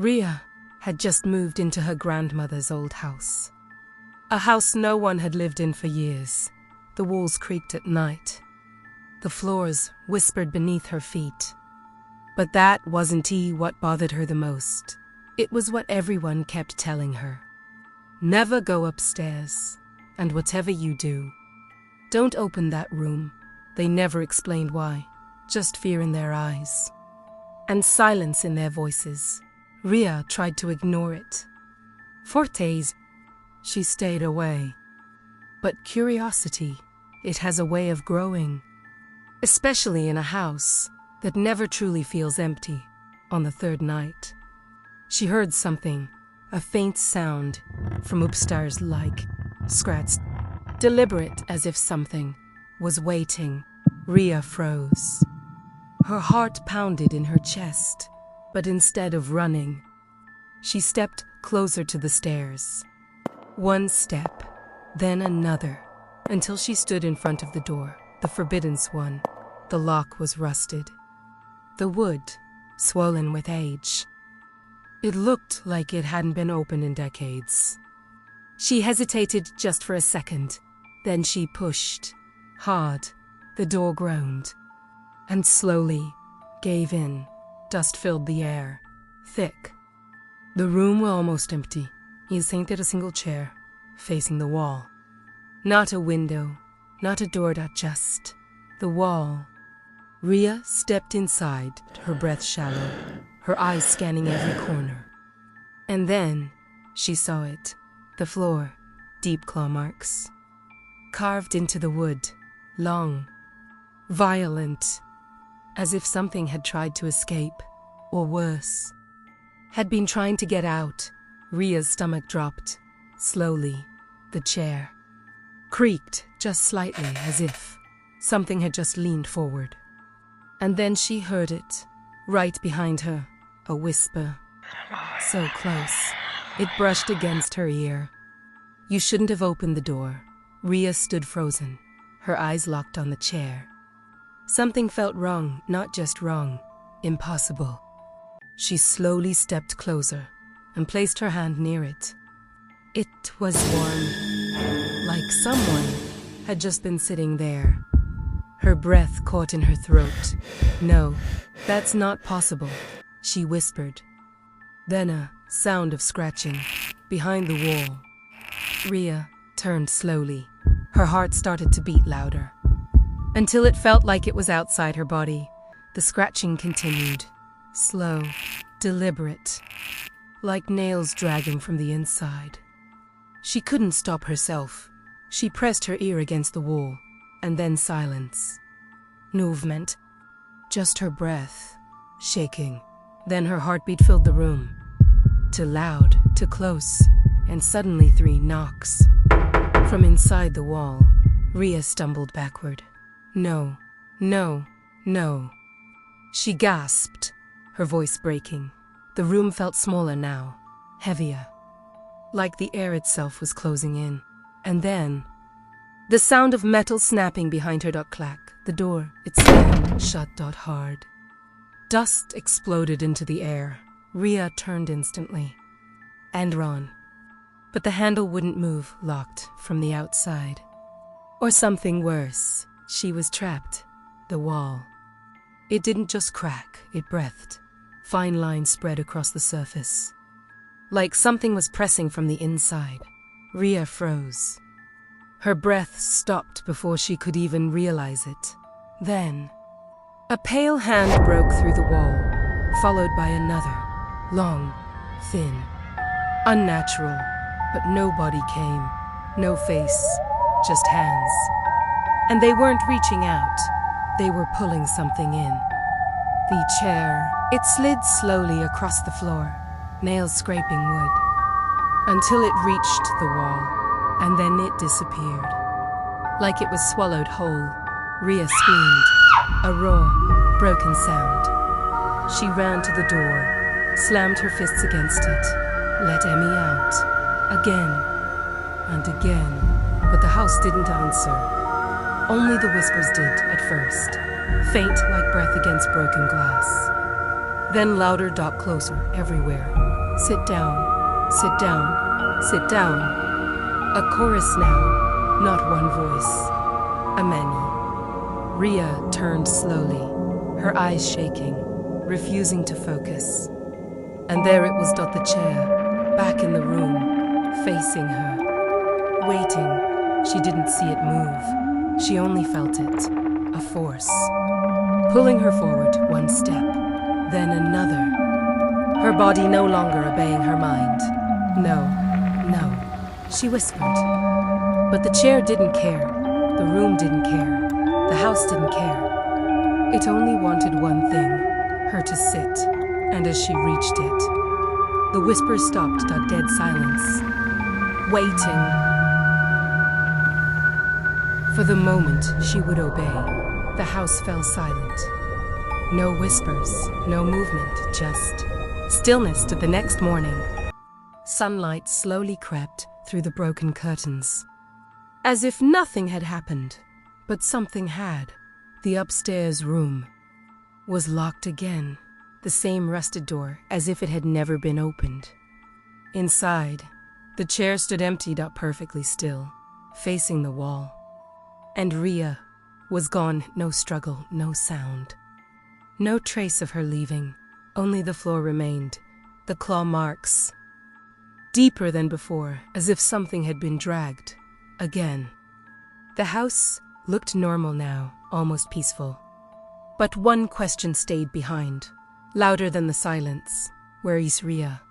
Rhea had just moved into her grandmother's old house. A house no one had lived in for years. The walls creaked at night. The floors whispered beneath her feet. But that wasn't what bothered her the most. It was what everyone kept telling her. Never go upstairs, and whatever you do, don't open that room. They never explained why, just fear in their eyes. And silence in their voices. Rhea tried to ignore it. For days, she stayed away. But curiosity, it has a way of growing. Especially in a house that never truly feels empty. On the third night, she heard something, a faint sound from upstairs, like scratched, deliberate, as if something was waiting. Rhea froze. Her heart pounded in her chest, but instead of running, she stepped closer to the stairs. One step, then another, until she stood in front of the door, the forbidden one. The lock was rusted, the wood swollen with age. It looked like it hadn't been opened in decades. She hesitated just for a second, then she pushed hard. The door groaned and slowly gave in. Dust filled the air, thick. The room was almost empty. He seated a single chair, facing the wall. Not a window, not a door, just the wall. Rhea stepped inside, her breath shallow, her eyes scanning every corner. And then she saw it. The floor, deep claw marks. Carved into the wood, long, violent, as if something had tried to escape, or worse, had been trying to get out. Rhea's stomach dropped. Slowly, the chair creaked just slightly, as if something had just leaned forward. And then she heard it, right behind her, a whisper, so close, it brushed against her ear. You shouldn't have opened the door. Rhea stood frozen, her eyes locked on the chair. Something felt wrong, not just wrong, impossible. She slowly stepped closer and placed her hand near it. It was warm, like someone had just been sitting there. Her breath caught in her throat. No, that's not possible, she whispered. Then a sound of scratching behind the wall. Rhea turned slowly. Her heart started to beat louder, until it felt like it was outside her body. The scratching continued, slow, deliberate, like nails dragging from the inside. She couldn't stop herself. She pressed her ear against the wall, and then silence. Movement, just her breath, shaking. Then her heartbeat filled the room. Too loud, too close, and suddenly 3 knocks. From inside the wall, Rhea stumbled backward. No, no, no. She gasped, her voice breaking. The room felt smaller now, heavier, like the air itself was closing in. And then, the sound of metal snapping behind her. Clack. The door, it slammed shut. Hard. Dust exploded into the air. Rhea turned instantly and ran. But the handle wouldn't move, locked from the outside. Or something worse. She was trapped. The wall. It didn't just crack, it breathed. Fine lines spread across the surface, like something was pressing from the inside. Rhea froze. Her breath stopped before she could even realize it. Then, a pale hand broke through the wall, followed by another. Long, thin, unnatural, but no body came. No face, just hands. And they weren't reaching out. They were pulling something in. The chair, it slid slowly across the floor, nails scraping wood, until it reached the wall. And then it disappeared, like it was swallowed whole. Rhea screamed, a raw, broken sound. She ran to the door, slammed her fists against it, let Emmy out, again and again. But the house didn't answer. Only the whispers did at first, faint like breath against broken glass. Then louder, closer, everywhere. Sit down, sit down, sit down. A chorus now, not one voice. A many. Rhea turned slowly, her eyes shaking, refusing to focus. And there it was, the chair, back in the room, facing her. Waiting, she didn't see it move. She only felt it, a force. Pulling her forward one step, then another. Her body no longer obeying her mind. No, no, she whispered. But the chair didn't care, the room didn't care, the house didn't care. It only wanted one thing, her to sit, and as she reached it, the whisper stopped, dead silence. Waiting. For the moment she would obey, the house fell silent. No whispers, no movement, just stillness to the next morning. Sunlight slowly crept through the broken curtains. As if nothing had happened, but something had. The upstairs room was locked again, the same rusted door as if it had never been opened. Inside, the chair stood emptied up perfectly still, facing the wall. And Rhea was gone, no struggle, no sound. No trace of her leaving, only the floor remained, the claw marks. Deeper than before, as if something had been dragged. Again. The house looked normal now, almost peaceful. But one question stayed behind, louder than the silence. Where is Rhea?